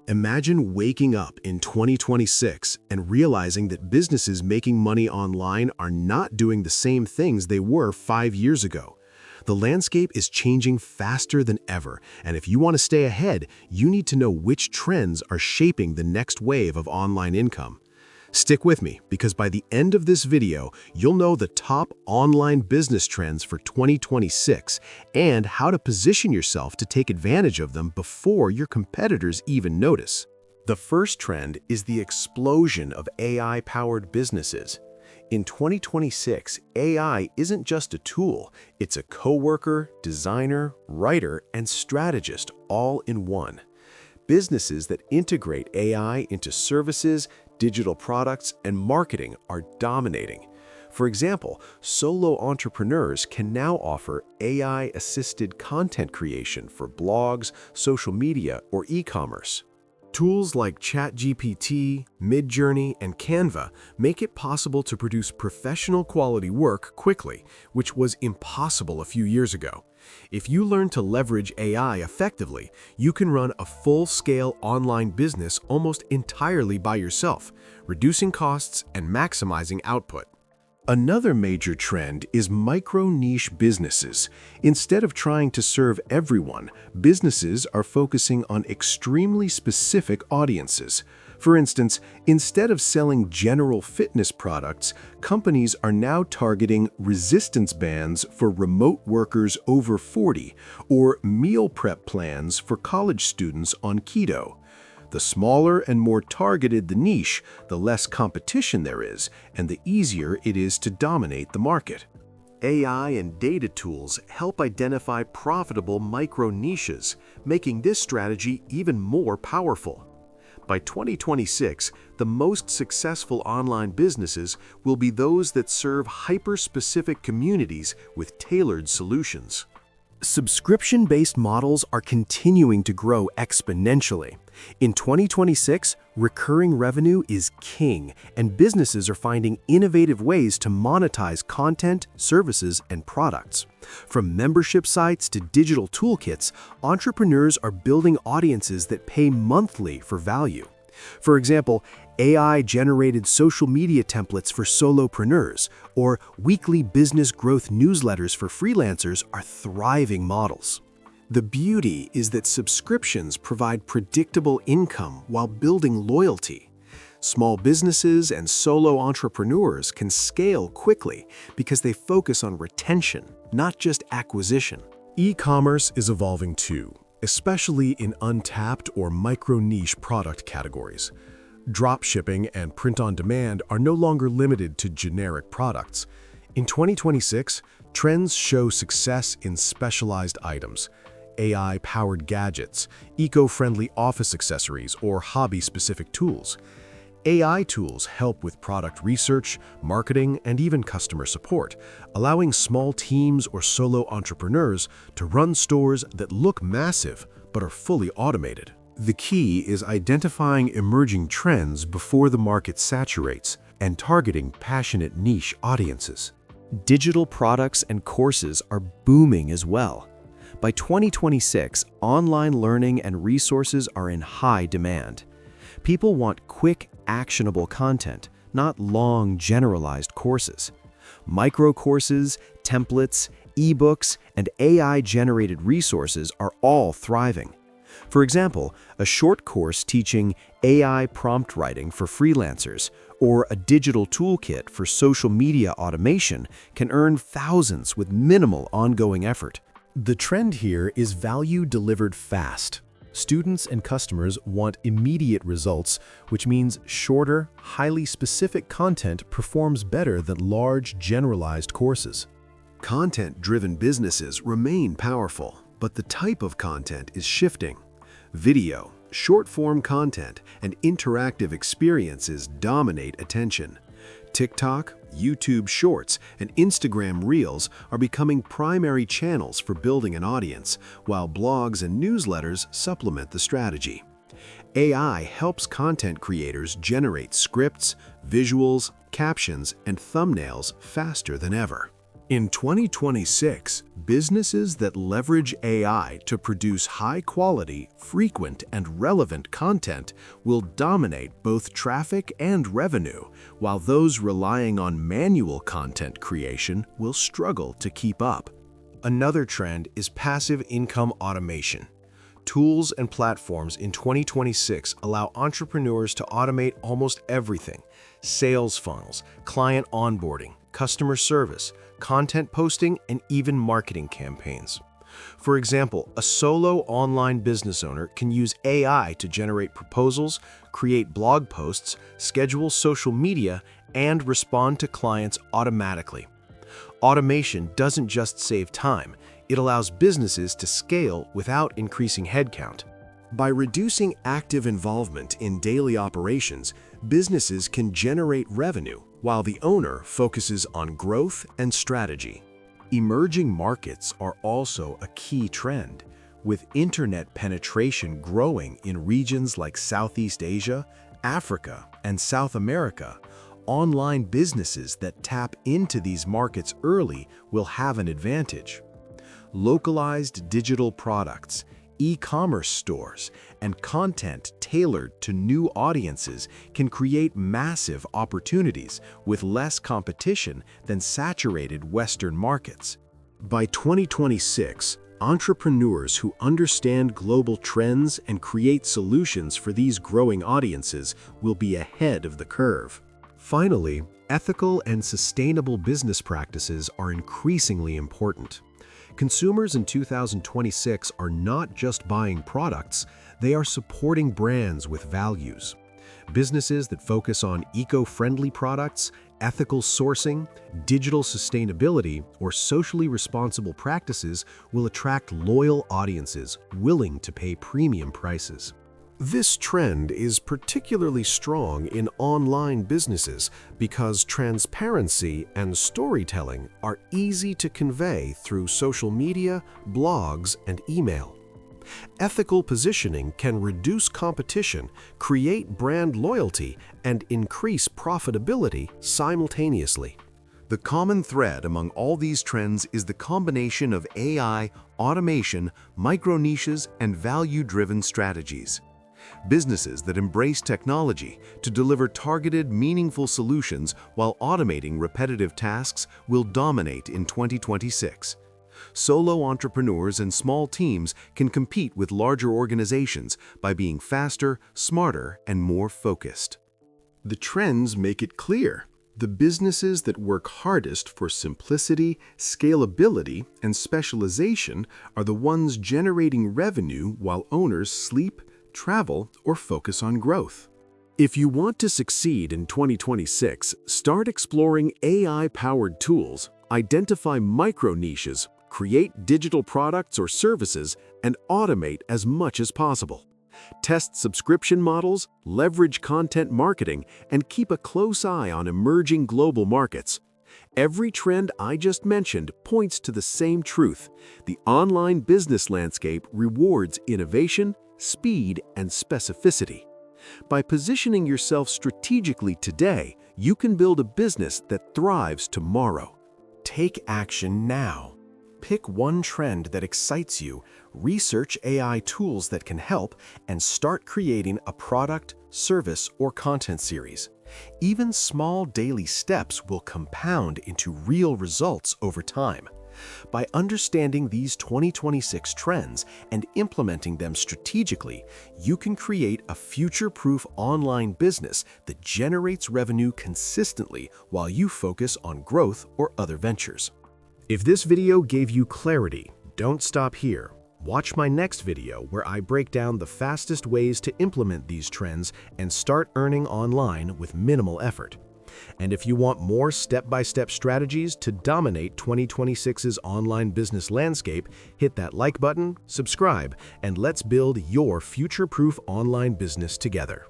Imagine waking up in 2026 and realizing that businesses making money online are not doing the same things they were 5 years ago. The landscape is changing faster than ever, and if you want to stay ahead, you need to know which trends are shaping the next wave of online income. Stick with me, because by the end of this video, you'll know the top online business trends for 2026 and how to position yourself to take advantage of them before your competitors even notice. The first trend is the explosion of AI-powered businesses. In 2026, AI isn't just a tool, it's a coworker, designer, writer, and strategist all in one. Businesses that integrate AI into services, digital products, and marketing are dominating. For example, solo entrepreneurs can now offer AI-assisted content creation for blogs, social media, or e-commerce. Tools like ChatGPT, Midjourney, and Canva make it possible to produce professional quality work quickly, which was impossible a few years ago. If you learn to leverage AI effectively, you can run a full-scale online business almost entirely by yourself, reducing costs and maximizing output. Another major trend is micro-niche businesses. Instead of trying to serve everyone, businesses are focusing on extremely specific audiences. For instance, instead of selling general fitness products, companies are now targeting resistance bands for remote workers over 40 or meal prep plans for college students on keto. The smaller and more targeted the niche, the less competition there is, and the easier it is to dominate the market. AI and data tools help identify profitable micro-niches, making this strategy even more powerful. By 2026, the most successful online businesses will be those that serve hyper-specific communities with tailored solutions. Subscription-based models are continuing to grow exponentially. In 2026, recurring revenue is king, and businesses are finding innovative ways to monetize content, services, and products. From membership sites to digital toolkits, entrepreneurs are building audiences that pay monthly for value. For example, AI-generated social media templates for solopreneurs or weekly business growth newsletters for freelancers are thriving models. The beauty is that subscriptions provide predictable income while building loyalty. Small businesses and solo entrepreneurs can scale quickly because they focus on retention, not just acquisition. E-commerce is evolving too, especially in untapped or micro-niche product categories. Dropshipping and print-on-demand are no longer limited to generic products. In 2026, trends show success in specialized items, AI-powered gadgets, eco-friendly office accessories, or hobby-specific tools. AI tools help with product research, marketing, and even customer support, allowing small teams or solo entrepreneurs to run stores that look massive but are fully automated. The key is identifying emerging trends before the market saturates and targeting passionate niche audiences. Digital products and courses are booming as well. By 2026, online learning and resources are in high demand. People want quick, actionable content, not long, generalized courses. Micro-courses, templates, ebooks, and AI-generated resources are all thriving. For example, a short course teaching AI prompt writing for freelancers or a digital toolkit for social media automation can earn thousands with minimal ongoing effort. The trend here is value delivered fast. Students and customers want immediate results, which means shorter, highly specific content performs better than large, generalized courses. Content-driven businesses remain powerful, but the type of content is shifting. Video, short-form content, and interactive experiences dominate attention. TikTok, YouTube Shorts, and Instagram Reels are becoming primary channels for building an audience, while blogs and newsletters supplement the strategy. AI helps content creators generate scripts, visuals, captions, and thumbnails faster than ever. In 2026, businesses that leverage AI to produce high-quality, frequent, and relevant content will dominate both traffic and revenue, while those relying on manual content creation will struggle to keep up. Another trend is passive income automation. Tools and platforms in 2026 allow entrepreneurs to automate almost everything: sales funnels, client onboarding, customer service, content posting, and even marketing campaigns. For example, a solo online business owner can use AI to generate proposals, create blog posts, schedule social media, and respond to clients automatically. Automation doesn't just save time, it allows businesses to scale without increasing headcount. By reducing active involvement in daily operations, businesses can generate revenue while the owner focuses on growth and strategy. Emerging markets are also a key trend, with internet penetration growing in regions like Southeast Asia, Africa, and South America. Online businesses that tap into these markets early will have an advantage. Localized digital products, e-commerce stores, and content tailored to new audiences can create massive opportunities with less competition than saturated Western markets. By 2026, entrepreneurs who understand global trends and create solutions for these growing audiences will be ahead of the curve. Finally, ethical and sustainable business practices are increasingly important. Consumers in 2026 are not just buying products, they are supporting brands with values. Businesses that focus on eco-friendly products, ethical sourcing, digital sustainability, or socially responsible practices will attract loyal audiences willing to pay premium prices. This trend is particularly strong in online businesses because transparency and storytelling are easy to convey through social media, blogs, and email. Ethical positioning can reduce competition, create brand loyalty, and increase profitability simultaneously. The common thread among all these trends is the combination of AI, automation, micro-niches, and value-driven strategies. Businesses that embrace technology to deliver targeted, meaningful solutions while automating repetitive tasks will dominate in 2026. Solo entrepreneurs and small teams can compete with larger organizations by being faster, smarter, and more focused. The trends make it clear. The businesses that work hardest for simplicity, scalability, and specialization are the ones generating revenue while owners sleep, travel, or focus on growth. If you want to succeed in 2026, start exploring AI-powered tools, identify micro-niches, create digital products or services, and automate as much as possible. Test subscription models, leverage content marketing, and keep a close eye on emerging global markets. Every trend I just mentioned points to the same truth. The online business landscape rewards innovation, speed, and specificity. By positioning yourself strategically today, you can build a business that thrives tomorrow. Take action now. Pick one trend that excites you, research AI tools that can help, and start creating a product, service, or content series. Even small daily steps will compound into real results over time. By understanding these 2026 trends and implementing them strategically, you can create a future-proof online business that generates revenue consistently while you focus on growth or other ventures. If this video gave you clarity, don't stop here. Watch my next video where I break down the fastest ways to implement these trends and start earning online with minimal effort. And if you want more step-by-step strategies to dominate 2026's online business landscape, hit that like button, subscribe, and let's build your future-proof online business together.